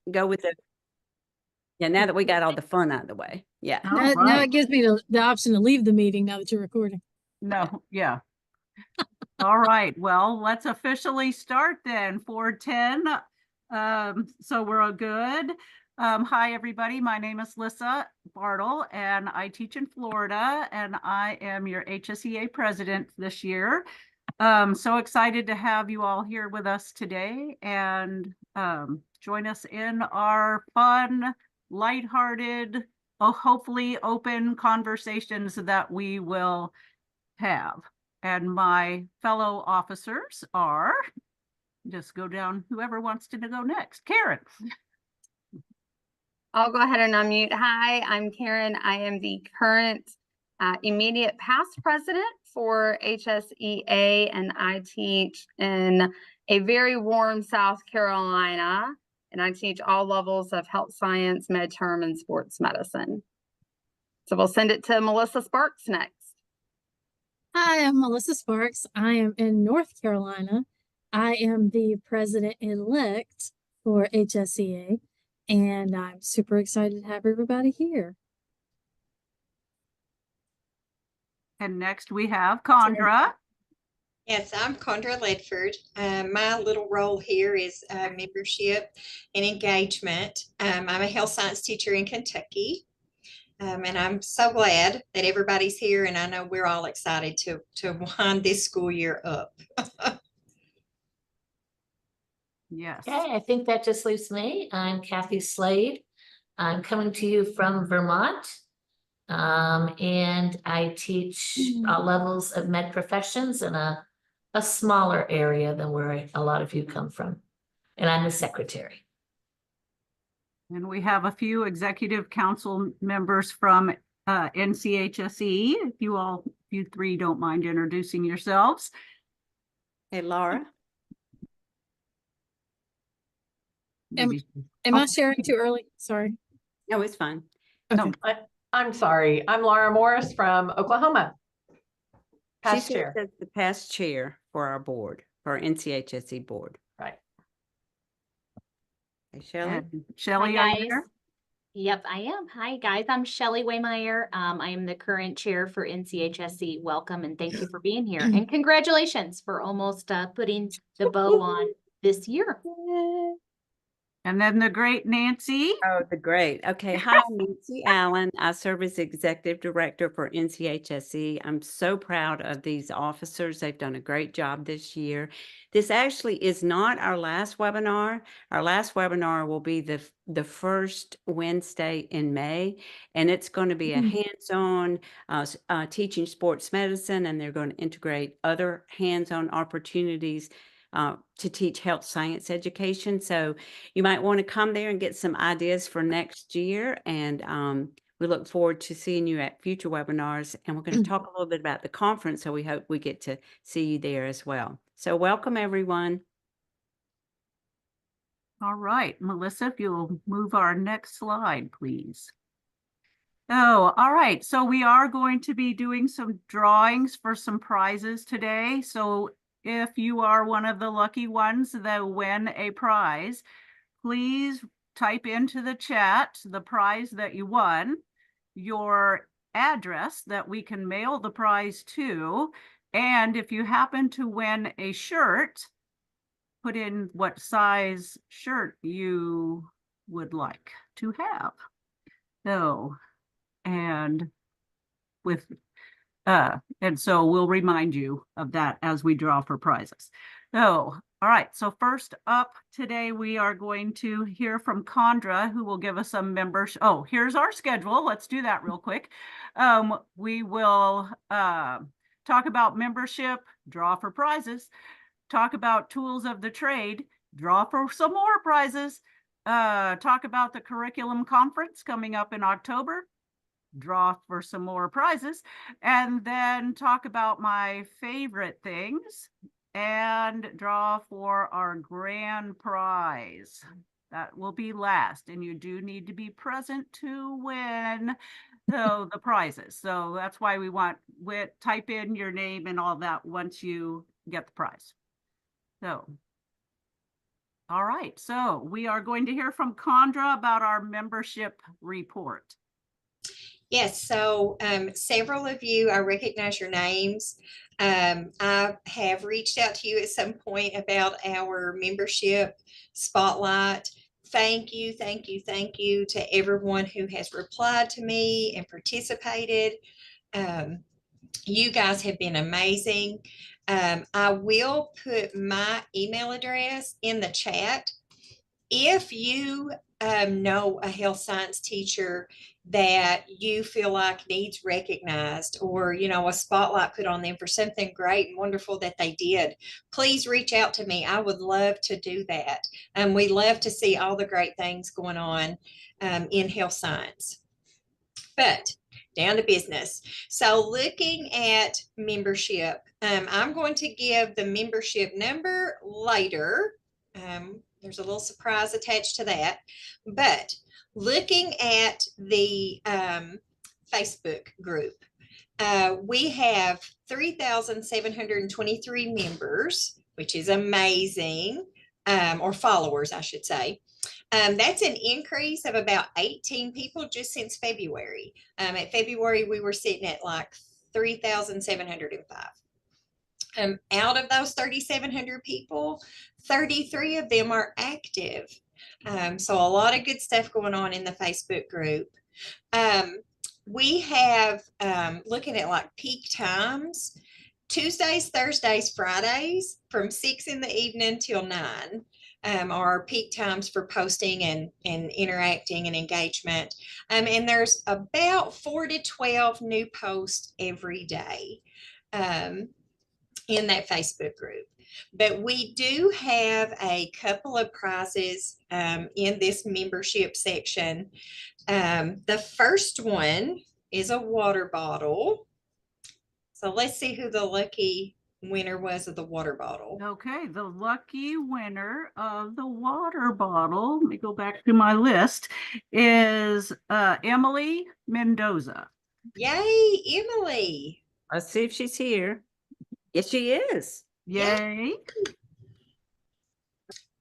go with the, yeah, now that we got all the fun out of the way. Yeah. Now it gives me the option to leave the meeting now that you're recording. No, yeah. All right, well, let's officially start then. 4:10. So we're all good. Hi, everybody. My name is Lissa Bartle, and I teach in Florida, and I am your HSEA president this year. So excited to have you all here with us today and join us in our fun, lighthearted, hopefully open conversations that we will have. And my fellow officers are, just go down, whoever wants to go next. Karen. I'll go ahead and unmute. Hi, I'm Karen. I am the current immediate past president for HSEA, and I teach in a very warm South Carolina, and I teach all levels of health science, med term, and sports medicine. So we'll send it to Melissa Sparks next. Hi, I'm Melissa Sparks. I am in North Carolina. I am the president-elect for HSEA, and I'm super excited to have everybody here. And next we have Condra. Yes, I'm Condra Ledford. My little role here is membership and engagement. I'm a health science teacher in Kentucky. And I'm so glad that everybody's here, and I know we're all excited to wind this school year up. Yes. Okay, I think that just leaves me. I'm Kathy Slade. I'm coming to you from Vermont, and I teach all levels of med professions in a smaller area than where a lot of you come from. And I'm the secretary. And we have a few executive council members from NCHSE. If you three don't mind introducing yourselves. Hey, Laura. Am I sharing too early? Sorry. No, it's fine. Okay. No, I'm sorry. I'm Laura Morris from Oklahoma. Past She chair. says the past chair for our board, for our NCHSE board. Right. Hey, Shelley. Shelley, Hi, are you guys. there? Yep, I am. Hi, guys. I'm Shelley Waymeyer. I am the current chair for NCHSE. Welcome and thank you for being here. And congratulations for almost putting the bow on this year. And then the great Nancy. Oh, the great. Okay. Hi, I'm Nancy Allen. I serve as executive director for NCHSE. I'm so proud of these officers. They've done a great job this year. This actually is not our last webinar. Our last webinar will be the first Wednesday in May, and it's going to be a hands-on teaching sports medicine, and they're going to integrate other hands-on opportunities to teach health science education. So you might want to come there and get some ideas for next year. And we look forward to seeing you at future webinars. And we're going to talk a little bit about the conference. So we hope we get to see you there as well. So welcome, everyone. All right, Melissa, if you'll move our next slide, please. Oh, all right. So we are going to be doing some drawings for some prizes today. So if you are one of the lucky ones that win a prize, please type into the chat the prize that you won, your address that we can mail the prize to, and if you happen to win a shirt, put in what size shirt you would like to have. So, and so we'll remind you of that as we draw for prizes. So, all right. So first up today, we are going to hear from Condra, who will give us some members. Oh, here's our schedule. Let's do that real quick. We will talk about membership, draw for prizes, talk about tools of the trade, draw for some more prizes, talk about the curriculum conference coming up in October, draw for some more prizes, and then talk about my favorite things and draw for our grand prize. That will be last, and you do need to be present to win the prizes. So that's why we want type in your name and all that once you get the prize. So All right, so we are going to hear from Condra about our membership report. Yes, so several of you, I recognize your names. I have reached out to you at some point about our membership spotlight. Thank you, thank you, thank you to everyone who has replied to me and participated. You guys have been amazing. I will put my email address in the chat. If you know a health science teacher that you feel like needs recognized, or a spotlight put on them for something great and wonderful that they did, please reach out to me. I would love to do that. We love to see all the great things going on in health science. But down to business. So looking at membership, I'm going to give the membership number later. There's a little surprise attached to that. But looking at the Facebook group, we have 3,723 members, which is amazing, or followers, I should say. That's an increase of about 18 people just since February. At February, we were sitting at like 3,705. Out of those 3,700 people, 33 of them are active. So a lot of good stuff going on in the Facebook group. We have, looking at like peak times, Tuesdays, Thursdays, Fridays from 6 in the evening till 9. Are peak times for posting and interacting and engagement. And there's about 4 to 12 new posts every day in that Facebook group. But we do have a couple of prizes in this membership section. The first one is a water bottle. So let's see who the lucky winner was of the water bottle. Okay, the lucky winner of the water bottle, let me go back to my list, is Emily Mendoza. Yay, Emily. Let's see if she's here. Yes, she is. Yay.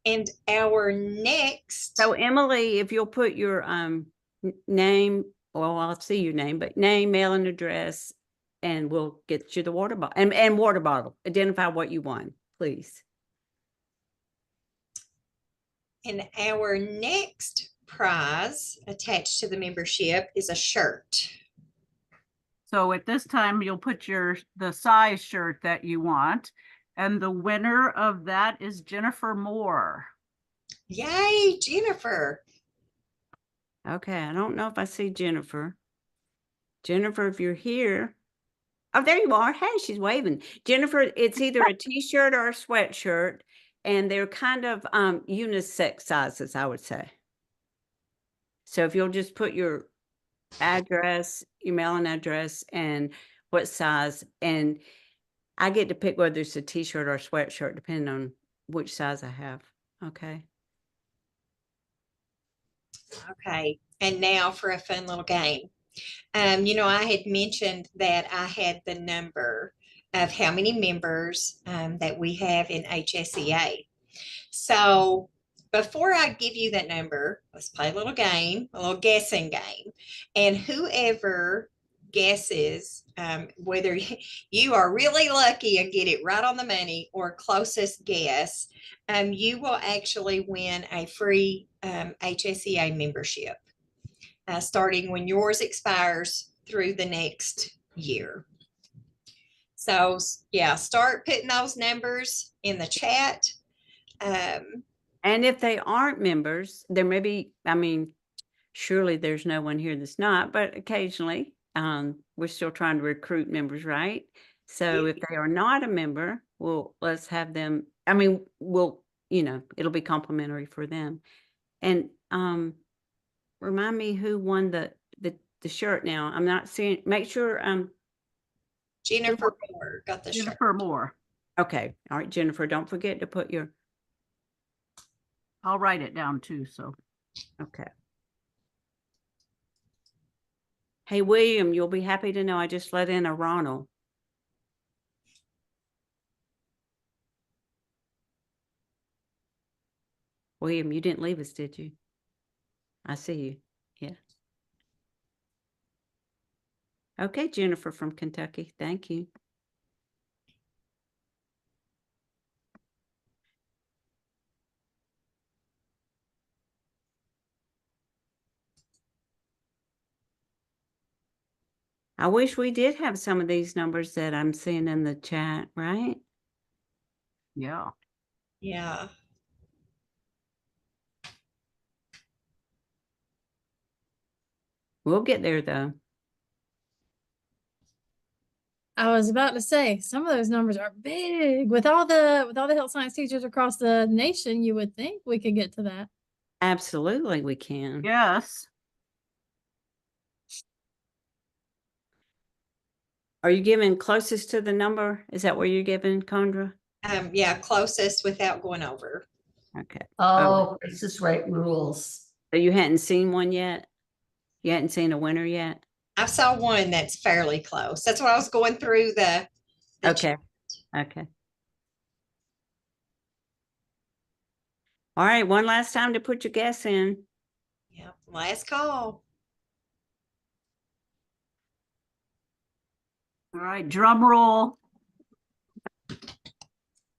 And our next. So Emily, if you'll put your name, well, I'll see your name, but name, mailing address, and we'll get you the water bottle and water bottle. Identify what you want, please. And our next prize attached to the membership is a shirt. So at this time, you'll put the size shirt that you want. And the winner of that is Jennifer Moore. Yay, Jennifer. Okay, I don't know if I see Jennifer. Jennifer, if you're here. Oh, there you are. Hey, she's waving. Jennifer, it's either a t-shirt or a sweatshirt, and they're kind of unisex sizes, I would say. So if you'll just put your address, your mailing address, and what size, and I get to pick whether it's a t-shirt or a sweatshirt, depending on which size I have. Okay. Okay, and now for a fun little game. I had mentioned that I had the number of how many members that we have in HSEA. So before I give you that number, let's play a little game, a little guessing game. And whoever guesses, whether you are really lucky and get it right on the money or closest guess, you will actually win a free HSEA membership. Starting when yours expires through the next year. So yeah, start putting those numbers in the chat. And if they aren't members, there may be, surely there's no one here that's not, but occasionally we're still trying to recruit members, right? So if they are not a member, let's have them, it'll be complimentary for them. And remind me who won the shirt now. I'm not seeing, make sure. Jennifer Moore got the shirt. Jennifer Moore. Okay. All right, Jennifer, don't forget to put your. I'll write it down too, so. Okay. Hey, William, you'll be happy to know I just let in a Ronald. William, you didn't leave us, did you? I see you. Yeah. Okay, Jennifer from Kentucky. Thank you. I wish we did have some of these numbers that I'm seeing in the chat, right? Yeah. Yeah. We'll get there though. I was about to say some of those numbers are big. With all the health science teachers across the nation, you would think we could get to that. Absolutely, we can. Yes. Are you giving closest to the number? Is that where you're giving, Condra? Yeah, closest without going over. Okay. Oh, Price is Right rules. So you hadn't seen one yet? You hadn't seen a winner yet? I saw one that's fairly close. That's what I was going through the Okay. Okay. All right, one last time to put your guess in. Yeah, last call. All right, drum roll.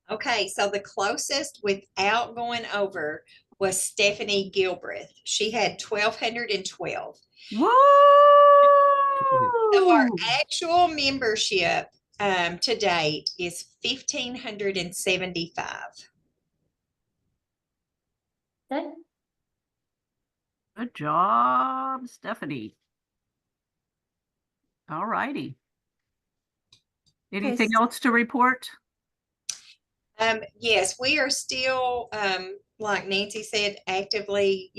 Okay, so the closest without going over was Stephanie Gilbreth. She had 1,212. Woo! So our actual membership to date is 1,575. Okay. Good job, Stephanie. All righty. Anything else to report? Yes, we are still, like Nancy said, actively,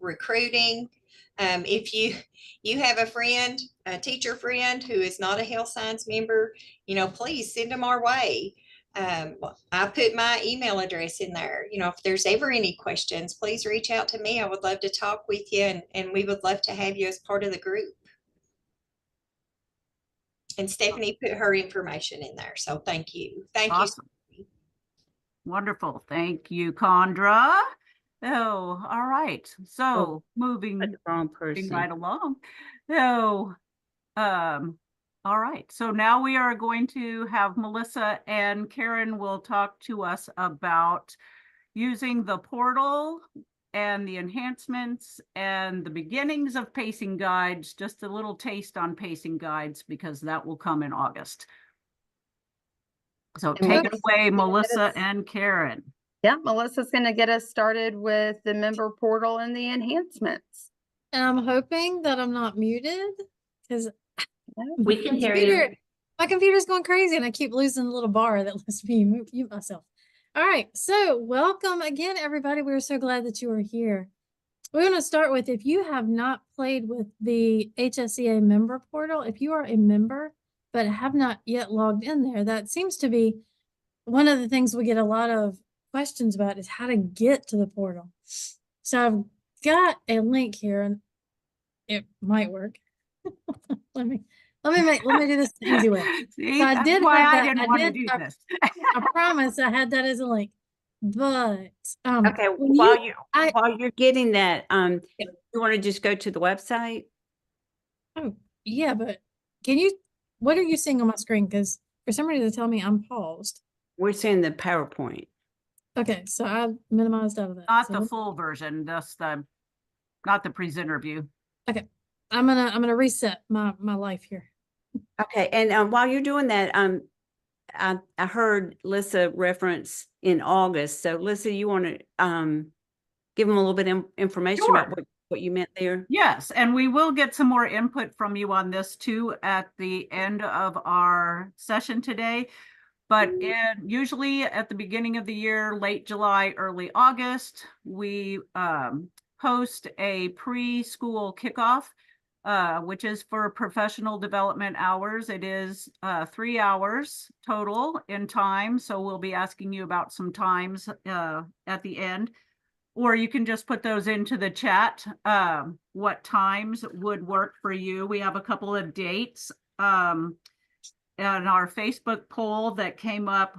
recruiting. If you have a friend, a teacher friend who is not a health science member, please send them our way. I put my email address in there. If there's ever any questions, please reach out to me. I would love to talk with you, and we would love to have you as part of the group. And Stephanie put her information in there. So thank you. Thank you. Awesome. Wonderful. Thank you, Condra. Oh, all right. So moving The wrong person. right along. So, all right. So now we are going to have Melissa and Karen will talk to us about using the portal and the enhancements and the beginnings of pacing guides, just a little taste on pacing guides, because that will come in August. So take it away, Melissa and Karen. Yeah, Melissa's going to get us started with the member portal and the enhancements. And I'm hoping that I'm not muted because We can hear you. my computer's going crazy and I keep losing the little bar that lets me mute myself. All right, so welcome again, everybody. We're so glad that you are here. We're going to start with, if you have not played with the HSEA member portal, if you are a member but have not yet logged in there, that seems to be one of the things we get a lot of questions about, is how to get to the portal. So I've got a link here and it might work. let me do this the easy way. See, So I that's did why have I that. didn't want to do this. I promise I had that as a link. But Okay, while you're getting that, you want to just go to the website? Oh, yeah, but what are you seeing on my screen? Because for some reason it's telling me I'm paused. We're seeing the PowerPoint. Okay, so I minimized out of that. Not So the full version, just not the presenter view. okay. I'm gonna reset my life here. Okay, and while you're doing that, I heard Lissa reference in August. So Lissa, you want to give them a little bit of information Sure. about what you meant there? Yes, and we will get some more input from you on this too at the end of our session today. But usually at the beginning of the year, late July, early August, we host a preschool kickoff, which is for professional development hours. It is 3 hours total in time. So we'll be asking you about some times at the end. Or you can just put those into the chat, what times would work for you. We have a couple of dates. in our Facebook poll that came up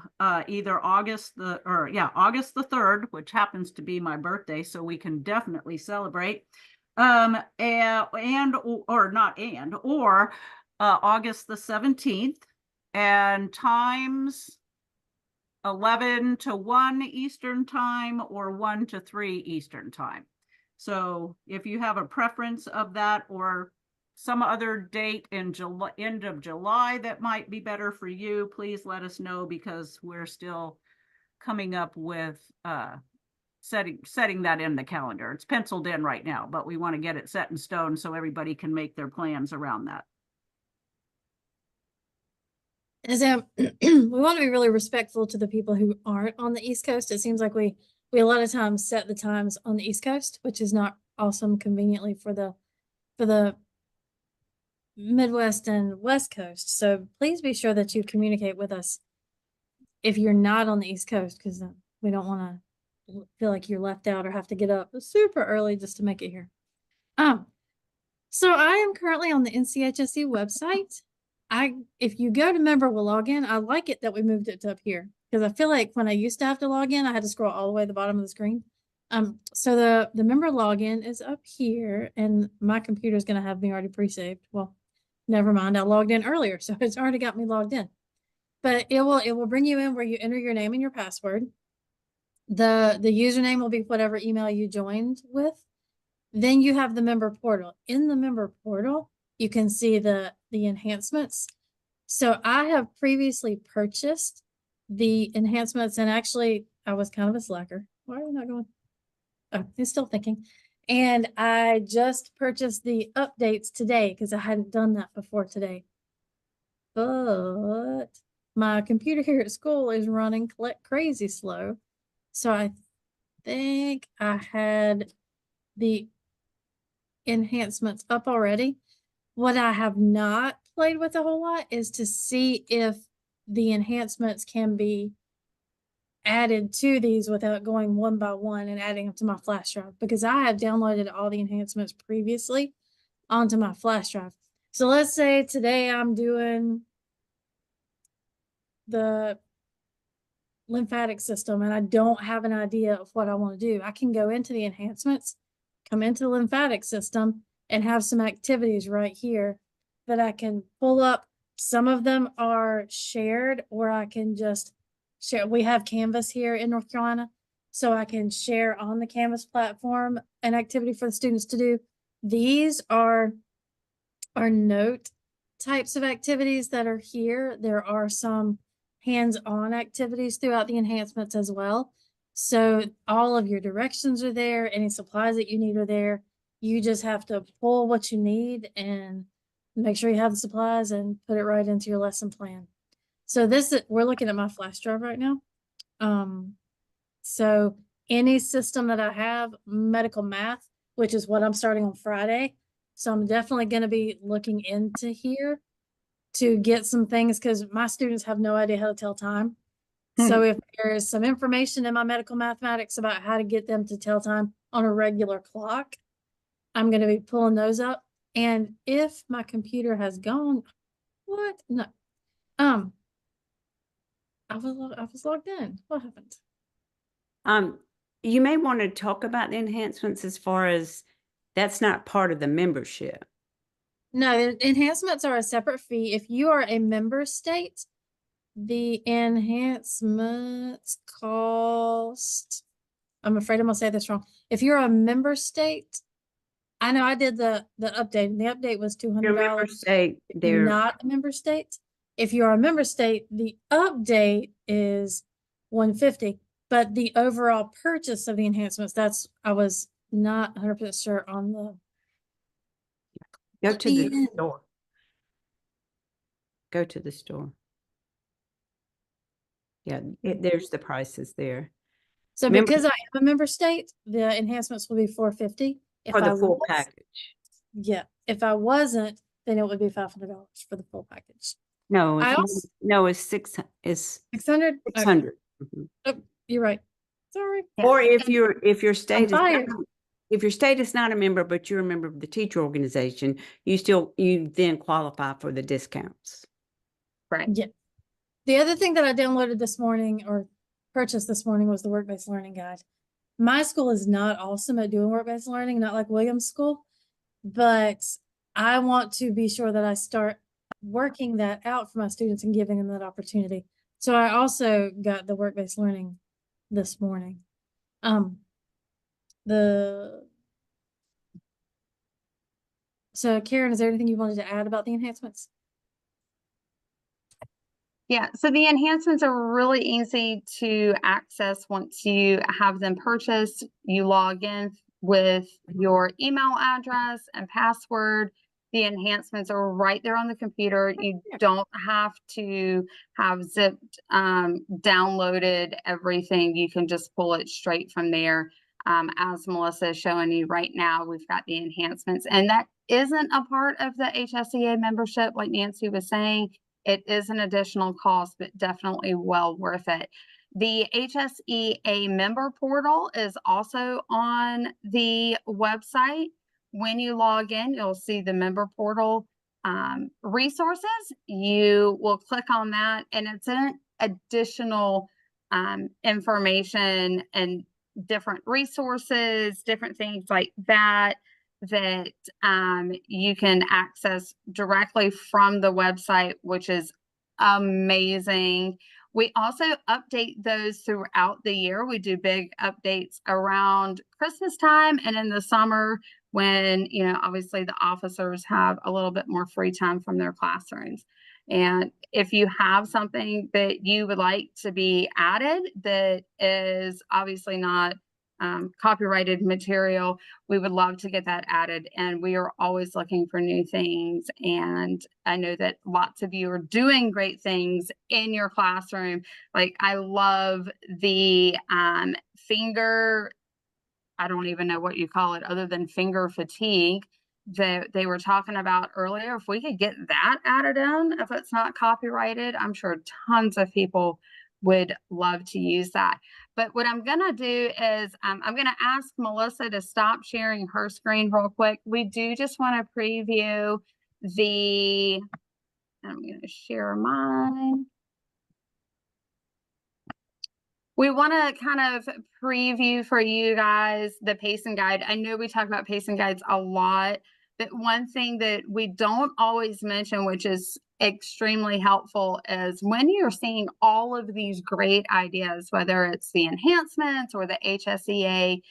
either August the 3rd, which happens to be my birthday, so we can definitely celebrate. August the 17th, and times 11 to 1 Eastern time or 1 to 3 Eastern time. So if you have a preference of that or some other date in July, end of July that might be better for you, please let us know, because we're still coming up with setting that in the calendar. It's penciled in right now, but we want to get it set in stone so everybody can make their plans around that. And so we want to be really respectful to the people who aren't on the East Coast. It seems like we a lot of times set the times on the East Coast, which is not awesome conveniently for the Midwest and West Coast. So please be sure that you communicate with us if you're not on the East Coast, because we don't want to feel like you're left out or have to get up super early just to make it here. So I am currently on the NCHSE website. If you go to member will login, I like it that we moved it to up here, because I feel like when I used to have to log in, I had to scroll all the way to the bottom of the screen. So the member login is up here, and my computer is going to have me already pre-saved. Well, never mind. I logged in earlier, so it's already got me logged in. But it will bring you in where you enter your name and your password. The username will be whatever email you joined with. Then you have the member portal. In the member portal, you can see the enhancements. So I have previously purchased the enhancements, and actually I was kind of a slacker. Why are you not going? Oh, he's still thinking. And I just purchased the updates today because I hadn't done that before today. But my computer here at school is running crazy slow. So I think I had the enhancements up already. What I have not played with a whole lot is to see if the enhancements can be added to these without going one by one and adding them to my flash drive, because I have downloaded all the enhancements previously onto my flash drive. So let's say today I'm doing the lymphatic system and I don't have an idea of what I want to do. I can go into the enhancements, come into the lymphatic system, and have some activities right here that I can pull up. Some of them are shared, or I can just share. We have Canvas here in North Carolina, so I can share on the Canvas platform an activity for the students to do. These are note types of activities that are here. There are some hands-on activities throughout the enhancements as well. So all of your directions are there. Any supplies that you need are there. You just have to pull what you need and make sure you have the supplies and put it right into your lesson plan. So we're looking at my flash drive right now. So any system that I have, medical math, which is what I'm starting on Friday. So I'm definitely going to be looking into here to get some things, because my students have no idea how to tell time. So if there is some information in my medical mathematics about how to get them to tell time on a regular clock, I'm going to be pulling those up. And if my computer has gone, what? No. I was logged in. What happened? You may want to talk about the enhancements, as far as that's not part of the membership. No, the enhancements are a separate fee. If you are a member state, the enhancements cost, I'm afraid I'm gonna say this wrong. If you're a member state, I know I did the update, and the update was Your member $200. state, You're they're not a member state. If you're a member state, the update is $150, but the overall purchase of the enhancements, I was not 100% sure on the. go to the Yeah. store. Go to the store. Yeah, there's the prices there So Member- because I am a member state, the enhancements will be $450. for the full was- package. Yeah, if I wasn't, then it would be $500 for the full package. No, I it's also- no, it's 600. 600? Mhm. Oh, you're right. Sorry. Or if your state is not, fired. if your state is not a member, but you're a member of the teacher organization, you then qualify for the discounts. Right. Yeah. The other thing that I downloaded this morning or purchased this morning was the work-based learning guide. My school is not awesome at doing work-based learning, not like Williams School, but I want to be sure that I start working that out for my students and giving them that opportunity. So I also got the work-based learning this morning. So Karen, is there anything you wanted to add about the enhancements? Yeah, so the enhancements are really easy to access once you have them purchased. You log in with your email address and password. The enhancements are right there on the computer. You don't have to have zipped, downloaded everything. You can just pull it straight from there. As Melissa is showing you right now, we've got the enhancements, and that isn't a part of the HSEA membership, like Nancy was saying. It is an additional cost, but definitely well worth it. The HSEA member portal is also on the website. When you log in, you'll see the member portal resources. You will click on that, and it's an additional information and different resources, different things like that you can access directly from the website, which is amazing. We also update those throughout the year. We do big updates around Christmas time and in the summer when, obviously the officers have a little bit more free time from their classrooms. And if you have something that you would like to be added that is obviously not copyrighted material, we would love to get that added. And we are always looking for new things. And I know that lots of you are doing great things in your classroom. Like I love the finger, I don't even know what you call it other than finger fatigue that they were talking about earlier. If we could get that added in, if it's not copyrighted, I'm sure tons of people would love to use that. But what I'm going to do is I'm going to ask Melissa to stop sharing her screen real quick. We do just want to preview I'm going to share mine. We want to kind of preview for you guys the pacing guide. I know we talk about pacing guides a lot, but one thing that we don't always mention, which is extremely helpful, is when you're seeing all of these great ideas, whether it's the enhancements or the HSEA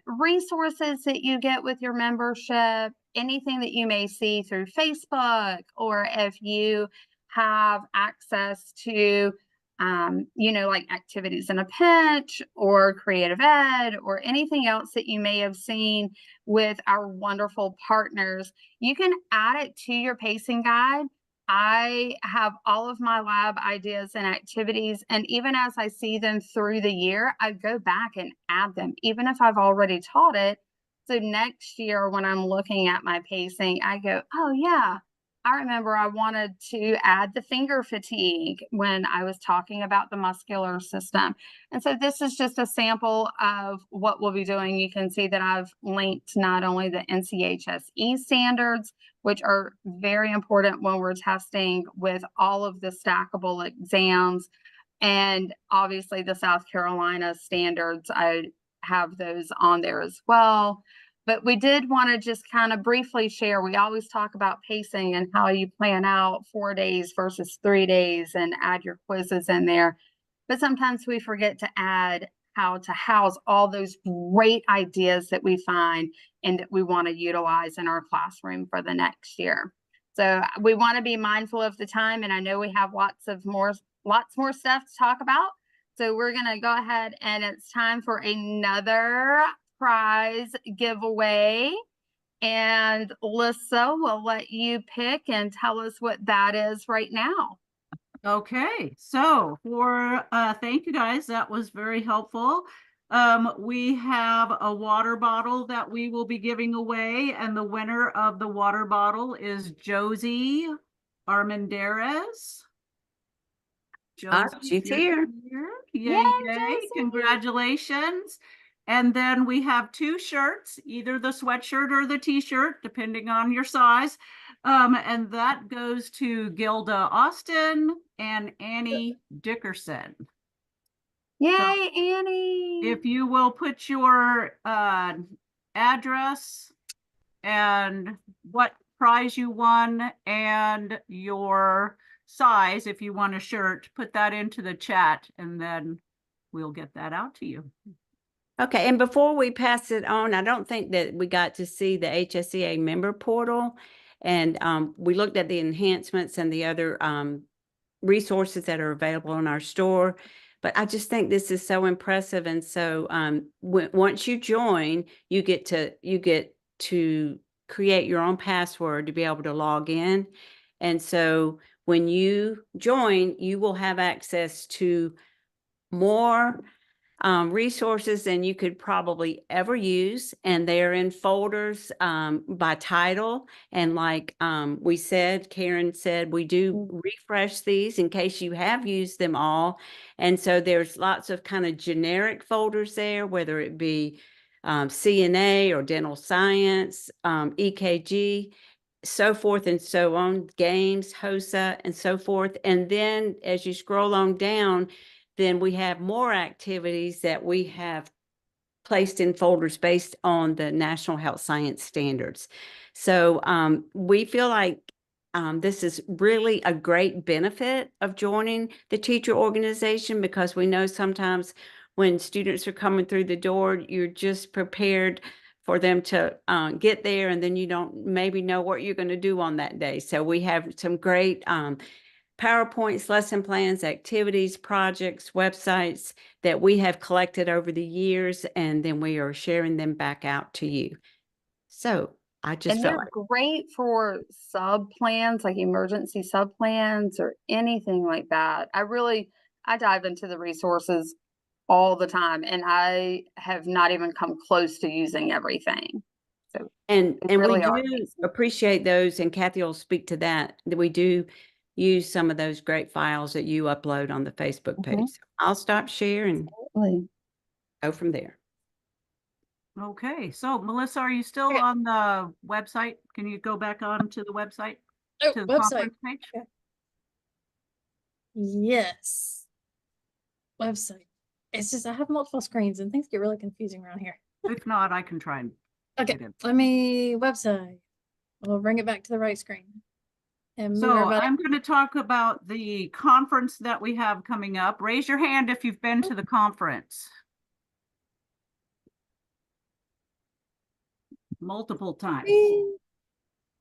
resources that you get with your membership, anything that you may see through Facebook, or if you have access to like activities in a pinch or creative ed or anything else that you may have seen with our wonderful partners, you can add it to your pacing guide. I have all of my lab ideas and activities, and even as I see them through the year, I go back and add them, even if I've already taught it. So next year, when I'm looking at my pacing, I go, oh yeah, I remember I wanted to add the finger fatigue when I was talking about the muscular system. And so this is just a sample of what we'll be doing. You can see that I've linked not only the NCHSE standards, which are very important when we're testing with all of the stackable exams, and obviously the South Carolina standards. I have those on there as well. But we did want to just kind of briefly share. We always talk about pacing and how you plan out 4 days versus 3 days and add your quizzes in there. But sometimes we forget to add how to house all those great ideas that we find and that we want to utilize in our classroom for the next year. So we want to be mindful of the time, and I know we have lots more stuff to talk about. So we're going to go ahead, and it's time for another prize giveaway. And Lissa will let you pick and tell us what that is right now. Okay, so thank you guys. That was very helpful. We have a water bottle that we will be giving away, and the winner of the water bottle is Josie Armendariz. She's here. Yay, yay. Congratulations. And then we have 2 shirts, either the sweatshirt or the t-shirt, depending on your size. And that goes to Gilda Austin and Annie Dickerson. Yay, Annie. If you will put your address and what prize you won and your size, if you want a shirt, put that into the chat and then we'll get that out to you. Okay, and before we pass it on, I don't think that we got to see the HSEA member portal. And we looked at the enhancements and the other resources that are available in our store. But I just think this is so impressive. And so once you join, you get to create your own password to be able to log in. And so when you join, you will have access to more resources than you could probably ever use. And they're in folders by title. And like we said, Karen said, we do refresh these in case you have used them all. And so there's lots of kind of generic folders there, whether it be CNA or dental science, EKG, so forth and so on, games, HOSA, and so forth. And then as you scroll on down, then we have more activities that we have placed in folders based on the National Health Science Standards. So we feel like this is really a great benefit of joining the teacher organization, because we know sometimes when students are coming through the door, you're just prepared for them to get there, and then you don't maybe know what you're going to do on that day. So we have some great PowerPoints, lesson plans, activities, projects, websites that we have collected over the years, and then we are sharing them back out to you. So I just And felt they're like great for sub plans, like emergency sub plans or anything like that. I dive into the resources all the time, and I have not even come close to using everything. So and they we really are do amazing. appreciate those, and Kathy will speak to that we do use some of those great files that you upload on the Facebook page. So I'll stop sharing and go from there. Okay, so Melissa, are you still on the website? Can you go back on to the website? Oh, To the website. conference page? Okay. Yes. Website. It's just I have multiple screens and things get really confusing around here. If not, I can try and Okay, get in. let me website. We'll bring it back to the right screen. And move So everybody. I'm going to talk about the conference that we have coming up. Raise your hand if you've been to the conference. Multiple times.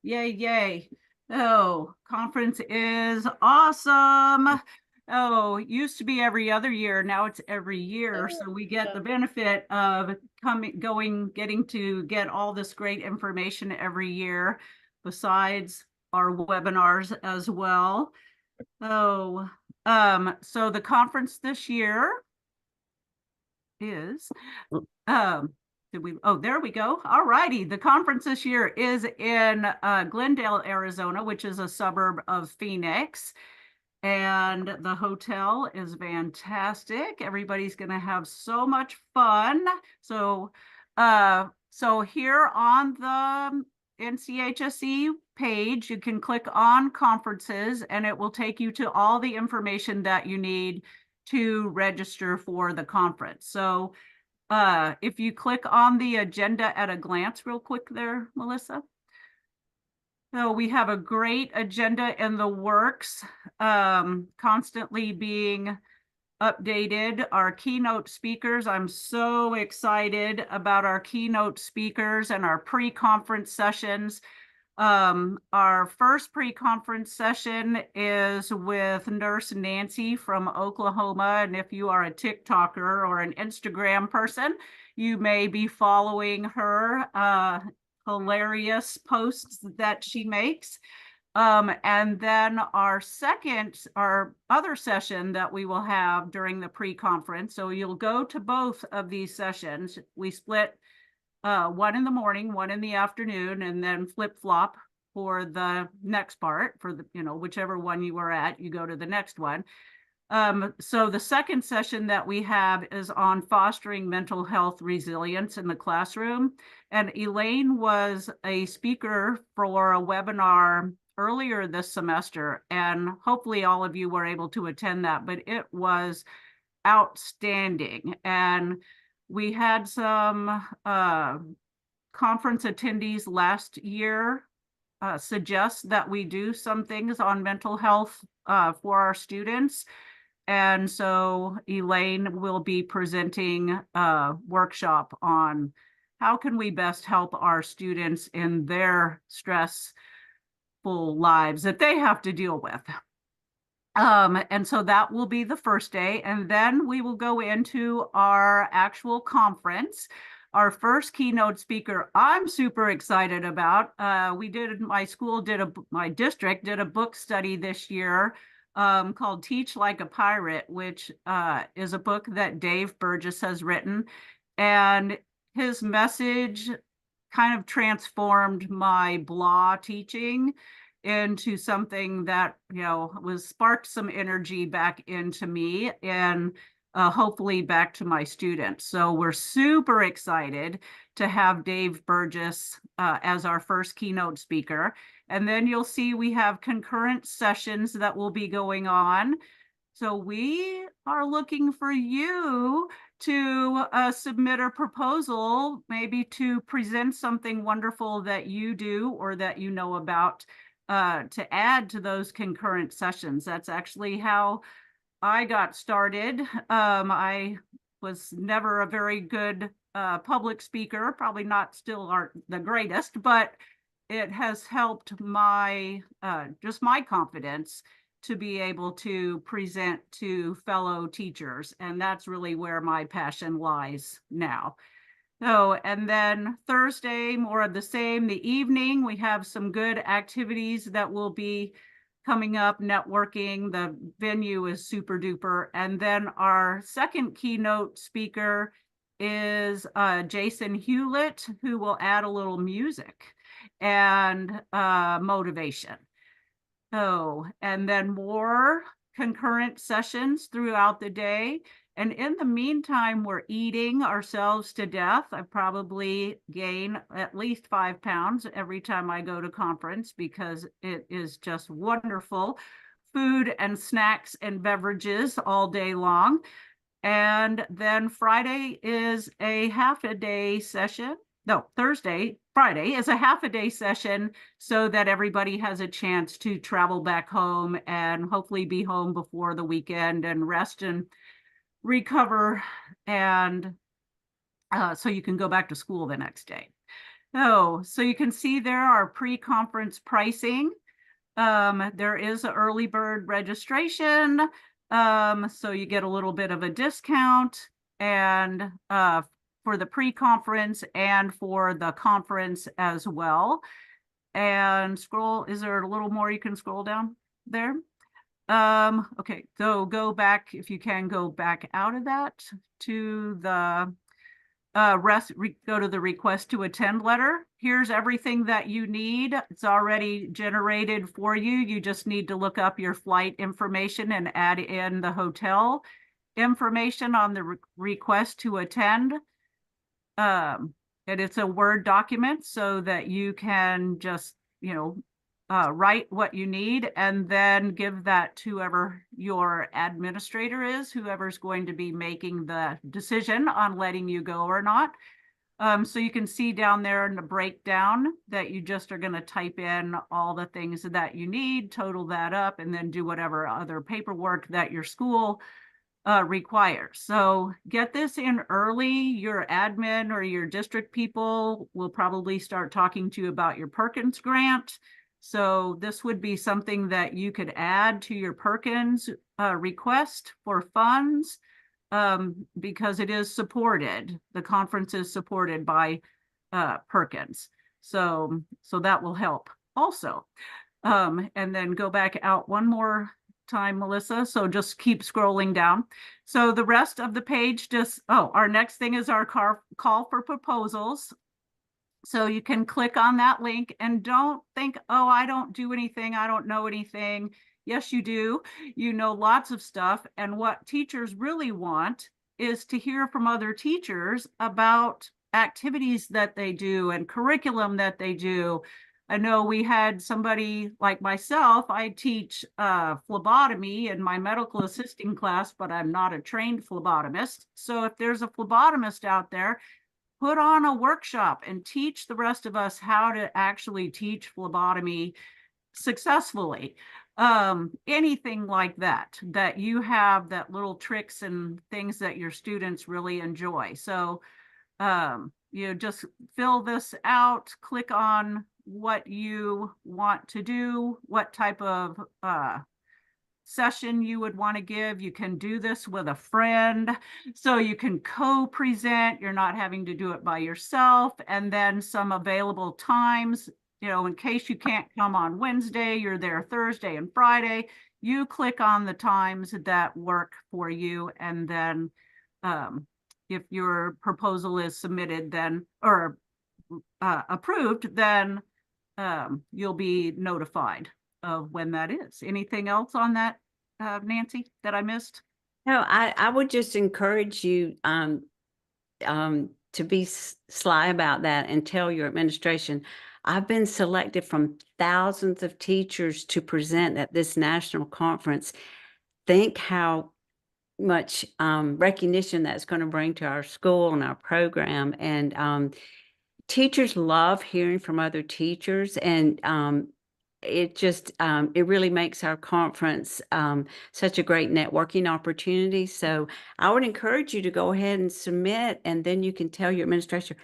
Yay, yay. Oh, conference is awesome. Oh, it used to be every other year. Now it's every year. So we get the benefit of getting to get all this great information every year, besides our webinars as well. Oh, so the conference this year is, there we go. All righty. The conference this year is in Glendale, Arizona, which is a suburb of Phoenix. And the hotel is fantastic. Everybody's going to have so much fun. So here on the NCHSE page, you can click on conferences and it will take you to all the information that you need to register for the conference. So if you click on the agenda at a glance real quick there, Melissa. So we have a great agenda in the works, constantly being updated. Our keynote speakers, I'm so excited about our keynote speakers and our pre-conference sessions. Our first pre-conference session is with Nurse Nancy from Oklahoma. And if you are a TikToker or an Instagram person, you may be following her hilarious posts that she makes. And then our other session that we will have during the pre-conference. So you'll go to both of these sessions. We split one in the morning, one in the afternoon, and then flip-flop for the next part for the, whichever one you were at, you go to the next one. So the second session that we have is on fostering mental health resilience in the classroom. And Elaine was a speaker for a webinar earlier this semester, and hopefully all of you were able to attend that, but it was outstanding. And we had some conference attendees last year suggest that we do some things on mental health for our students. And so Elaine will be presenting a workshop on how can we best help our students in their stressful lives that they have to deal with. And so that will be the first day. And then we will go into our actual conference. Our first keynote speaker, I'm super excited about. My district did a book study this year called Teach Like a Pirate, which is a book that Dave Burgess has written. And his message kind of transformed my blah teaching into something that, sparked some energy back into me and hopefully back to my students. So we're super excited to have Dave Burgess as our first keynote speaker. And then you'll see we have concurrent sessions that will be going on. So we are looking for you to submit a proposal, maybe to present something wonderful that you do or that you know about to add to those concurrent sessions. That's actually how I got started. I was never a very good public speaker, probably not still the greatest, but it has helped my just my confidence to be able to present to fellow teachers. And that's really where my passion lies now. So, and then Thursday, more of the same. The evening, we have some good activities that will be coming up, networking. The venue is super duper. And then our second keynote speaker is Jason Hewlett, who will add a little music and motivation. So, and then more concurrent sessions throughout the day. And in the meantime, we're eating ourselves to death. I probably gain at least 5 pounds every time I go to conference because it is just wonderful food and snacks and beverages all day long. And then Friday is a half a day session. No, Friday is a half a day session so that everybody has a chance to travel back home and hopefully be home before the weekend and rest and recover, and so you can go back to school the next day. So you can see there our pre-conference pricing. There is an early bird registration, so you get a little bit of a discount, and for the pre-conference and for the conference as well. And is there a little more you can scroll down there? Okay, so go back, if you can go back out of that to the go to the request to attend letter. Here's everything that you need. It's already generated for you. You just need to look up your flight information and add in the hotel information on the request to attend. And it's a Word document so that you can just, write what you need and then give that to whoever your administrator is, whoever's going to be making the decision on letting you go or not. So you can see down there in the breakdown that you just are going to type in all the things that you need, total that up, and then do whatever other paperwork that your school requires. So get this in early. Your admin or your district people will probably start talking to you about your Perkins grant. So this would be something that you could add to your Perkins request for funds because it is supported. The conference is supported by Perkins. So that will help also. And then go back out one more time, Melissa. So just keep scrolling down. So the rest of the page our next thing is our call for proposals. So you can click on that link and don't think, oh, I don't do anything. I don't know anything. Yes, you do. You know lots of stuff. And what teachers really want is to hear from other teachers about activities that they do and curriculum that they do. I know we had somebody like myself. I teach phlebotomy in my medical assisting class, but I'm not a trained phlebotomist. So if there's a phlebotomist out there, put on a workshop and teach the rest of us how to actually teach phlebotomy successfully. Anything like that you have, that little tricks and things that your students really enjoy. So you know, just fill this out, click on what you want to do, what type of session you would want to give. You can do this with a friend, so you can co-present. You're not having to do it by yourself. And then some available times, you know, in case you can't come on Wednesday, you're there Thursday and Friday. You click on the times that work for you, and then if your proposal is submitted, then or approved, then you'll be notified of when that is. Anything else on that, Nancy, that I missed? No, I would just encourage you to be sly about that and tell your administration, I've been selected from thousands of teachers to present at this national conference. Think how much recognition that's going to bring to our school and our program. And teachers love hearing from other teachers, and it just it really makes our conference such a great networking opportunity. So I would encourage you to go ahead and submit, and then you can tell your administration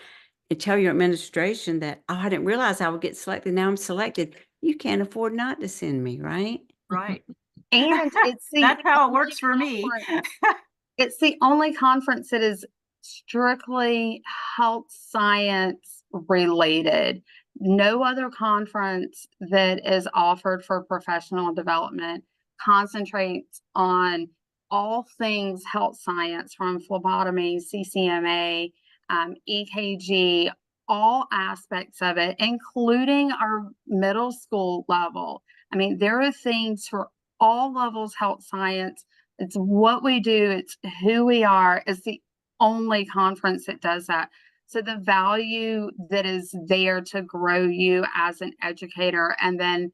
that, oh, I didn't realize I would get selected. Now I'm selected. You can't afford not to send me, right? Right. And it's the That's how it only works for me. It's the only conference that is strictly health science related. No other conference that is offered for professional development concentrates on all things health science, from phlebotomy, CCMA, EKG, all aspects of it, including our middle school level. I mean, there are things for all levels health science. It's what we do. It's who we are. It's the only conference that does that. So the value that is there to grow you as an educator, and then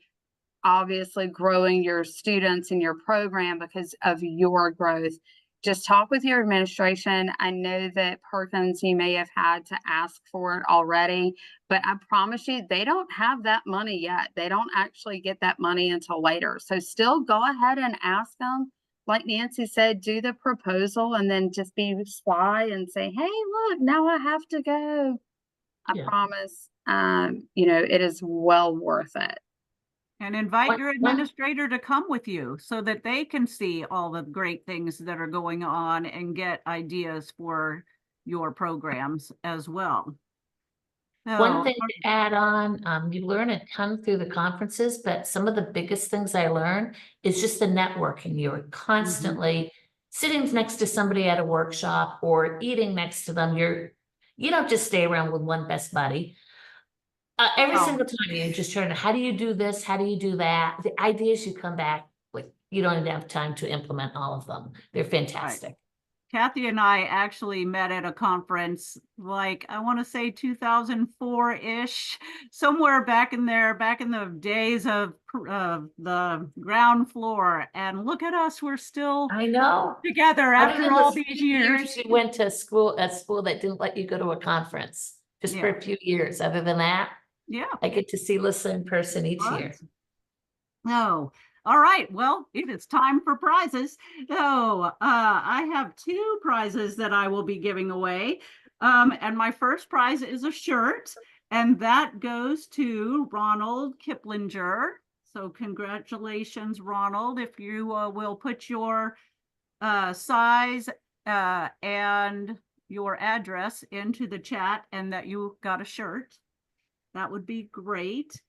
obviously growing your students in your program because of your growth. Just talk with your administration. I know that Perkins, you may have had to ask for it already, but I promise you, they don't have that money yet. They don't actually get that money until later. So still go ahead and ask them. Like Nancy said, do the proposal and then just be sly and say, hey, look, now I have to go. I Yeah. promise, you know, it is well worth it. And invite One- your administrator to come with you so that they can see all the great things that are going on and get ideas for your programs as well. One So, thing to add on, you learn a ton through the conferences, but some of the biggest things I learned is just the networking. You're constantly sitting next to somebody at a workshop or eating next to them. You don't just stay around with one best buddy. Every Oh. single time you just turn, how do you do this? How do you do that? The ideas you come back with, you don't even have time to implement all of them. They're fantastic. Kathy and I actually met at a conference, like I want to say 2004-ish, somewhere back in there, back in the days of the ground floor. And look at us, we're still I know. together Other after than all the these few years. you went to school, a school that didn't let you go to a conference, just for Yeah. a few years. Other than that, Yeah. I get to see Lissa in person each Fun. year. No. All right. Well, it is time for prizes. So I have 2 prizes that I will be giving away. And my first prize is a shirt, and that goes to Ronald Kiplinger. So congratulations, Ronald. If you will put your size and your address into the chat, and that you got a shirt, that would be great.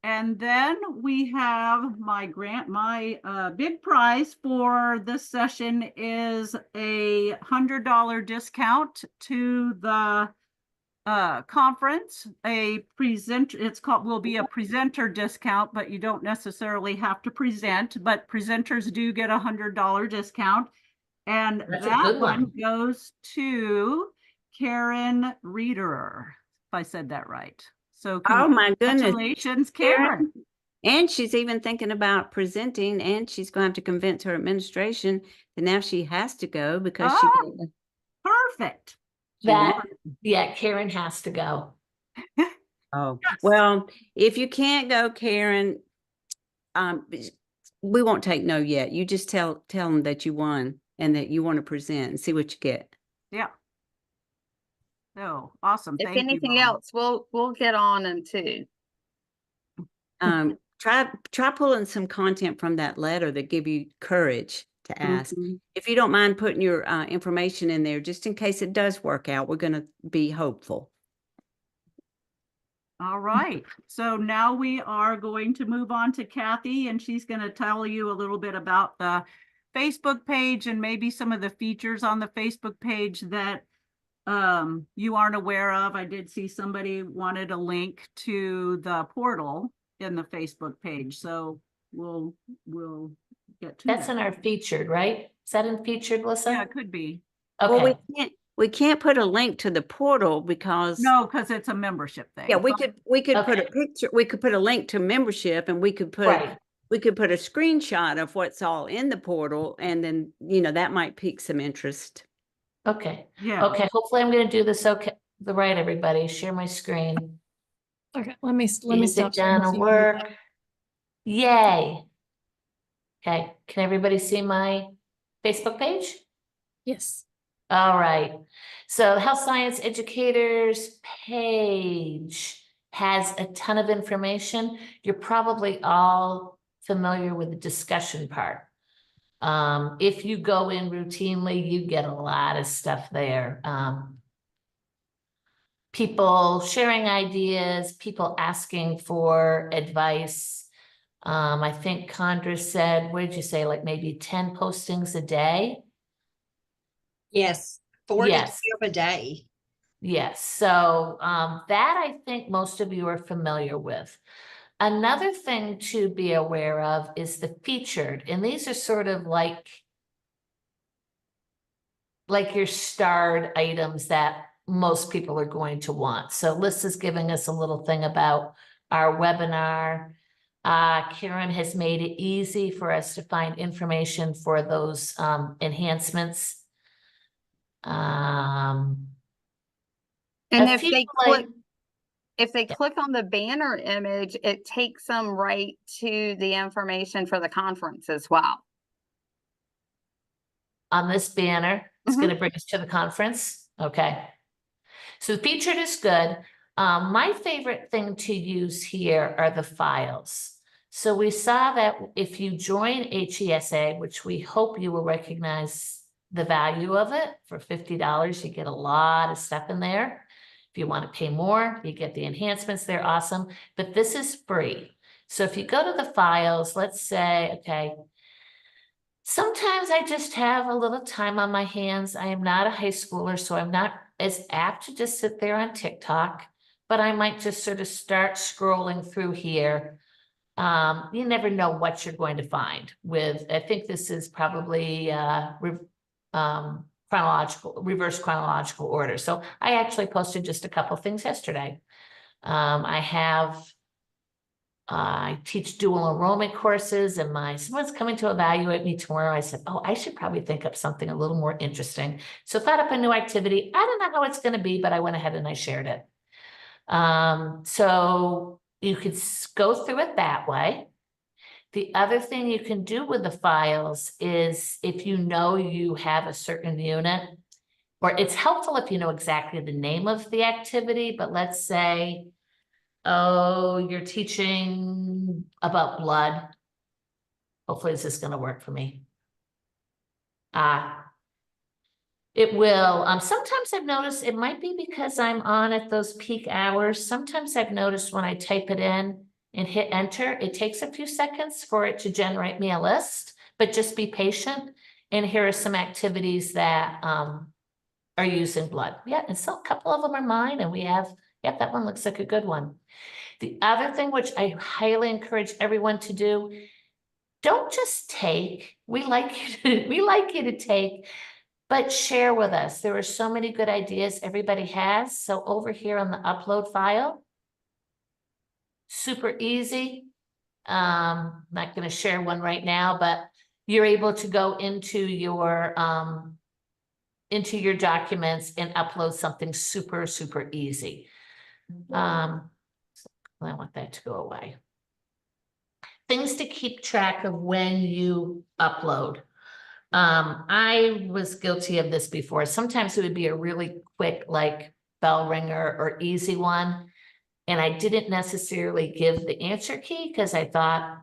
And then we have my big prize for this session is a $100 discount to the conference, will be a presenter discount, but you don't necessarily have to present, but presenters do get $100 discount. And That's a that good one one. goes to Karen Reederer, if I said that right. So Oh my goodness, congratulations, Karen. And she's even thinking about presenting, and she's going to have to convince her administration that now she has to go because she Perfect. Yeah, Karen has to go. Oh, well, if you can't go, Karen, we won't take no yet. You just tell them that you won and that you want to present and see what you get. Yeah. Oh, awesome. If Thank you, anything Mom. else, we'll get on them too. Try pulling some content from that letter that give you courage to ask. Mm-hmm. If you don't mind putting your information in there, just in case it does work out, we're going to be hopeful. All right. So now we are going to move on to Kathy, and she's going to tell you a little bit about the Facebook page and maybe some of the features on the Facebook page that you aren't aware of. I did see somebody wanted a link to the portal in the Facebook page. So we'll get to That's that. in our featured, right? Is that in featured, Lissa? Yeah, it could be. Well, Okay. we can't put a link to the portal because No, because it's a membership thing. yeah, we could put a Okay. picture, we could put a link to membership, and we could put Right. a screenshot of what's all in the portal, and then that might pique some interest. Okay. Yeah. Okay. Hopefully I'm going to do this right, everybody. Share my screen. Okay, let me Is stop. it gonna work? Yay. Okay. Can everybody see my Facebook page? Yes. All right. So the Health Science Educators page has a ton of information. You're probably all familiar with the discussion part. If you go in routinely, you get a lot of stuff there. People sharing ideas, people asking for advice. I think Condra said, what did you say, like maybe 10 postings a day? Yes, 4 Yes. to 12 a day. Yes, so that I think most of you are familiar with. Another thing to be aware of is the featured, and these are sort of like your starred items that most people are going to want. So Lissa's giving us a little thing about our webinar. Karen has made it easy for us to find information for those enhancements. And A if few, they like- click on the banner image, it takes them right to the information for the conference as well. On this banner, it's Mhm. going to bring us to the conference. Okay. So the featured is good. My favorite thing to use here are the files. So we saw that if you join HESA, which we hope you will recognize the value of it, for $50, you get a lot of stuff in there. If you want to pay more, you get the enhancements. They're awesome, but this is free. So if you go to the files, let's say, okay, sometimes I just have a little time on my hands. I am not a high schooler, so I'm not as apt to just sit there on TikTok, but I might just sort of start scrolling through here. You never know what you're going to find with, I think this is probably reverse chronological order. So I actually posted just a couple things yesterday. I teach dual enrollment courses, and someone's coming to evaluate me tomorrow. I said, oh, I should probably think up something a little more interesting. So thought up a new activity. I don't know how it's going to be, but I went ahead and I shared it. So you could go through it that way. The other thing you can do with the files is if you know you have a certain unit, or it's helpful if you know exactly the name of the activity, but let's say, oh, you're teaching about blood. Hopefully this is going to work for me. It will. Sometimes I've noticed it might be because I'm on at those peak hours. Sometimes I've noticed when I type it in and hit enter, it takes a few seconds for it to generate me a list, but just be patient. And here are some activities that are using blood. Yeah, and so a couple of them are mine, and we have, yeah, that one looks like a good one. The other thing, which I highly encourage everyone to do, don't just take, we like you to take, but share with us. There are so many good ideas everybody has. So over here on the upload file, super easy. Not going to share one right now, but you're able to go into your documents and upload something super, super easy. I want that to go away. Things to keep track of when you upload. I was guilty of this before. Sometimes it would be a really quick, like bell ringer or easy one. And I didn't necessarily give the answer key because I thought,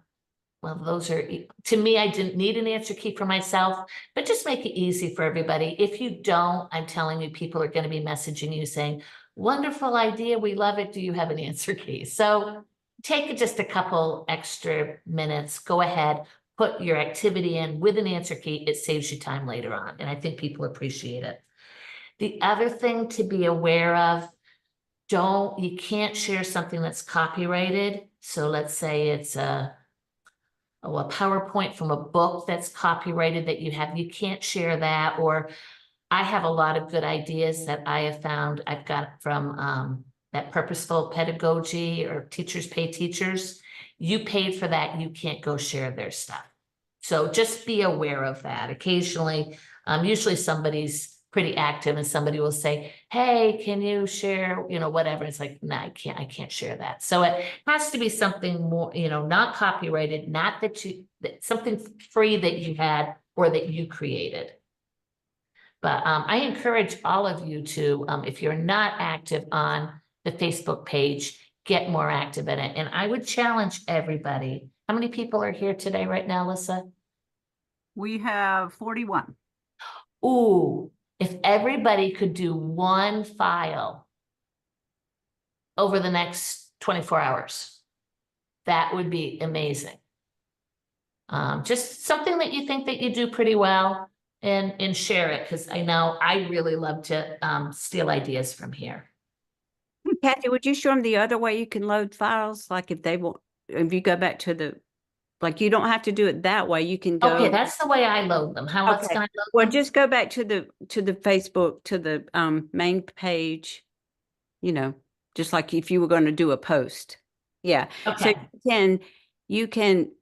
well, those are, to me, I didn't need an answer key for myself, but just make it easy for everybody. If you don't, I'm telling you, people are going to be messaging you saying, wonderful idea, we love it. Do you have an answer key? So take just a couple extra minutes, go ahead, put your activity in with an answer key. It saves you time later on. And I think people appreciate it. The other thing to be aware of, you can't share something that's copyrighted. So let's say it's a PowerPoint from a book that's copyrighted that you have, you can't share that. Or I have a lot of good ideas that I have found I've got from that purposeful pedagogy or teachers pay teachers. You paid for that, you can't go share their stuff. So just be aware of that. Occasionally, usually somebody's pretty active and somebody will say, hey, can you share, whatever. It's like, no, I can't share that. So it has to be something more, not copyrighted, not something free that you had or that you created. But I encourage all of you to, if you're not active on the Facebook page, get more active in it. And I would challenge everybody. How many people are here today right now, Lissa? We have 41. Ooh, if everybody could do one file over the next 24 hours, that would be amazing. Just something that you think that you do pretty well and share it, because I know I really love to steal ideas from here. Kathy, would you show them the other way you can load files? Like if you go back to like, you don't have to do it that way. You can go. Okay, that's the way I load them. How else Okay. can I load Well, them? just go back to the Facebook, to the main page, just like if you were going to do a post. Yeah. So Okay. you can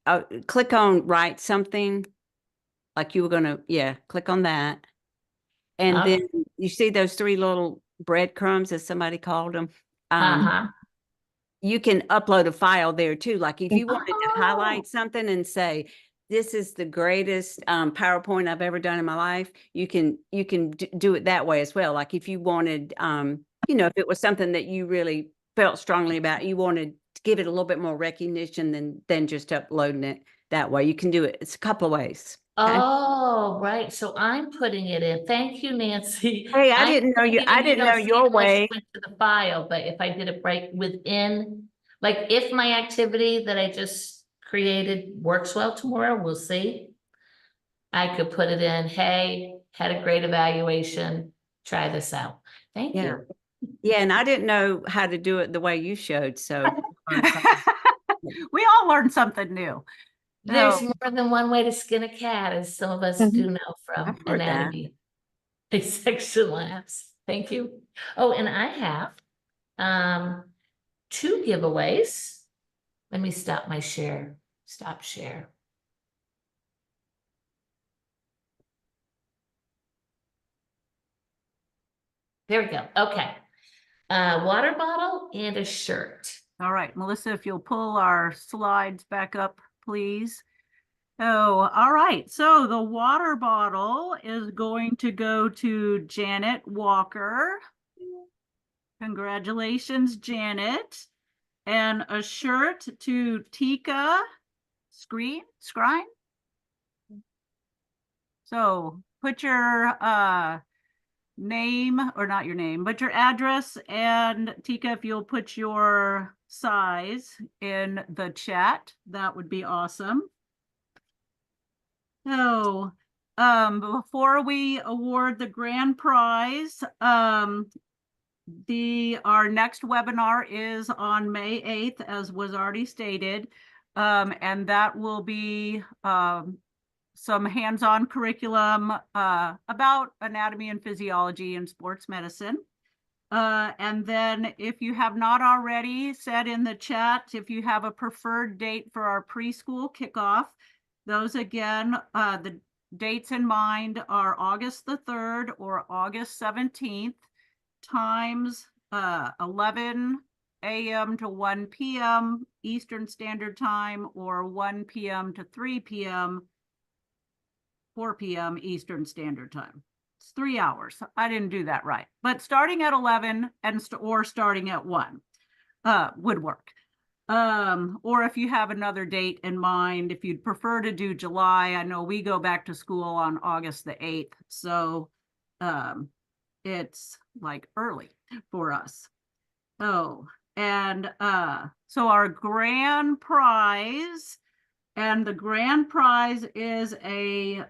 click on write something, like you were going to, click on that. And Okay. then you see those 3 little breadcrumbs, as somebody called them. You can upload a file there too. Like if you wanted to highlight something and say, this is the greatest PowerPoint I've ever done in my life, you can do it that way as well. Like if you wanted, if it was something that you really felt strongly about, you wanted to give it a little bit more recognition than just uploading it that way. You can do it. It's a couple of ways. Okay? Oh, right. So I'm putting it in. Thank you, Nancy. Hey, I didn't know you. I didn't know your way. Went to the file, but if I did it right within, like if my activity that I just created works well tomorrow, we'll see. I could put it in, hey, had a great evaluation, try this out. Thank you. Yeah, and I didn't know how to do it the way you showed, so. We all learned something new. There's more than one way to skin a cat, as some of us do know from I've heard that. anatomy. Dissection labs. Thank you. Oh, and I have 2 giveaways. Let me stop my share. Stop share. There we go. Okay. Water bottle and a shirt. All right, Melissa, if you'll pull our slides back up, please. Oh, all right. So the water bottle is going to go to Janet Walker. Congratulations, Janet. And a shirt to Tika Scrine. So put your name, or not your name, but your address, and Tika, if you'll put your size in the chat, that would be awesome. So before we award the grand prize, our next webinar is on May 8th, as was already stated. And that will be some hands-on curriculum about anatomy and physiology and sports medicine. And then if you have not already said in the chat, if you have a preferred date for our preschool kickoff, those again, the dates in mind are August the 3rd or August 17th, times 11 a.m. to 1 p.m. Eastern Standard Time, or 1 p.m. to 3 p.m., 4 p.m. Eastern Standard Time. It's 3 hours. I didn't do that right, but starting at 11 or starting at 1 would work. Or if you have another date in mind, if you'd prefer to do July, I know we go back to school on August the 8th. So it's like early for us. Oh, and so our grand prize, and the grand prize is a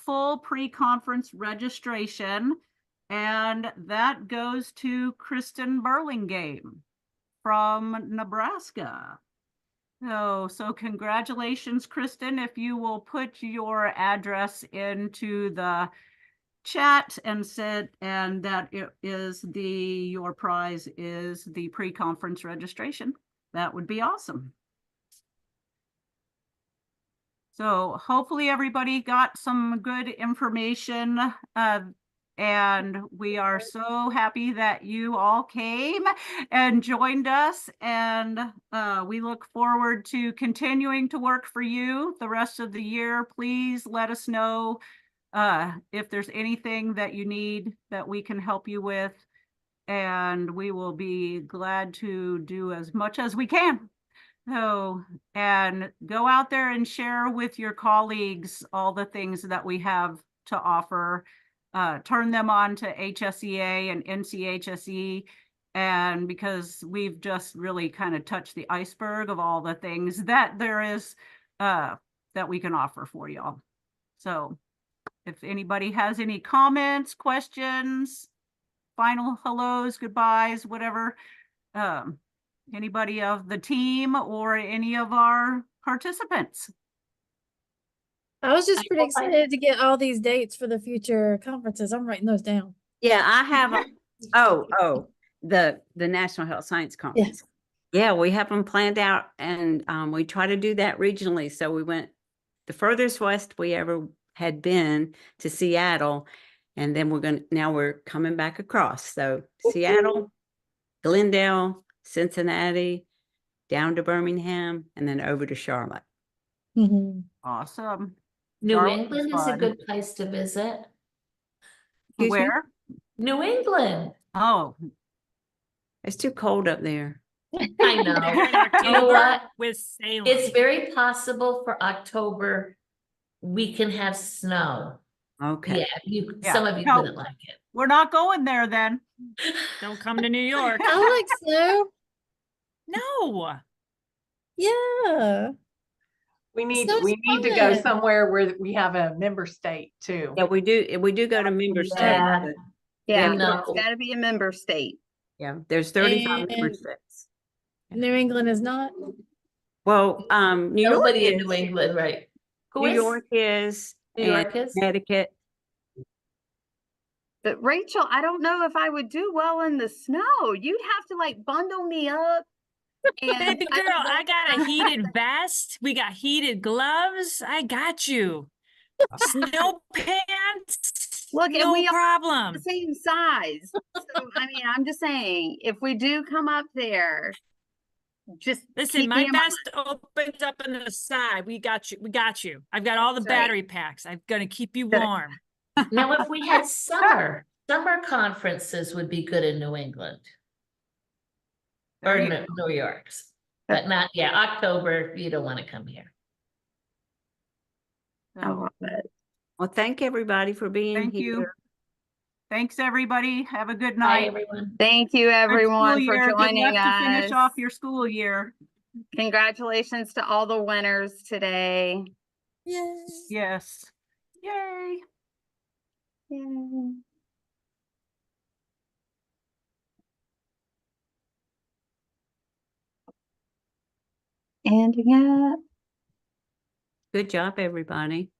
full pre-conference registration, and that goes to Kristen Burlingame from Nebraska. So congratulations, Kristen. If you will put your address into the chat and that it is your prize is the pre-conference registration, that would be awesome. So hopefully everybody got some good information, and we are so happy that you all came and joined us, and we look forward to continuing to work for you the rest of the year. Please let us know if there's anything that you need that we can help you with, and we will be glad to do as much as we can. So, and go out there and share with your colleagues all the things that we have to offer. Turn them on to HSEA and NCHSE, and because we've just really kind of touched the iceberg of all the things that there is that we can offer for y'all. So if anybody has any comments, questions, final hellos, goodbyes, whatever, anybody of the team or any of our participants. I was just pretty excited to get all these dates for the future conferences. I'm writing those down. Yeah, I have the National Health Science Conference. Yeah, we have them planned out, and we try to do that regionally. So we went the furthest west we ever had been to Seattle, and then now we're coming back across. So Seattle, Glendale, Cincinnati, down to Birmingham, and then over to Charlotte. Awesome. New Charlotte England was is a fun. good place to visit. Excuse me? Where? New England. Oh, It's too cold up there. I know. There in You know October what? with Salem. It's very possible for October we can have snow. Okay. Yeah, some of you no. wouldn't like it. we're not going there then. Don't come to New York. I like snow. No. Yeah. We need Snow's to go fun. somewhere where we have a member state too. Yeah, we do go to member states. Yeah. but Yeah, No. it's gotta be a member state. yeah, there's 35 member And- states. New England is not. Well, New York Nobody in is, New England, right? Who New is? York is, New and York is? Connecticut. But Rachel, I don't know if I would do well in the snow. You'd have to like bundle me up. And Baby girl, I got a heated vest. We got heated gloves. I got you. Snow pants. Look, and no we all problem. the same size. So I mean, I'm just saying, if we do come up there, just Listen, keep my me in mind. vest opens up on the side. We got you. We got you. I've got all the That's right. battery packs. I'm gonna keep you Good. warm. Now, if we had summer conferences would be good in New England. Or There you New York's, but not, October, you don't want to come here. I love it. Well, thank everybody for being Thank here. you. Thanks, everybody. Have a good Bye, night. everyone. Thank you, Good everyone, school for year. Good joining luck to finish off us. your school year. Congratulations to all the winners today. Yes. Yes. Yay. Yay. And yeah, Good job, everybody.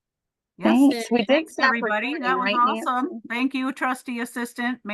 Yes. thanks. We did Thanks, stop everybody. recording, That was right, awesome. Nancy? Thank you, trustee assistant.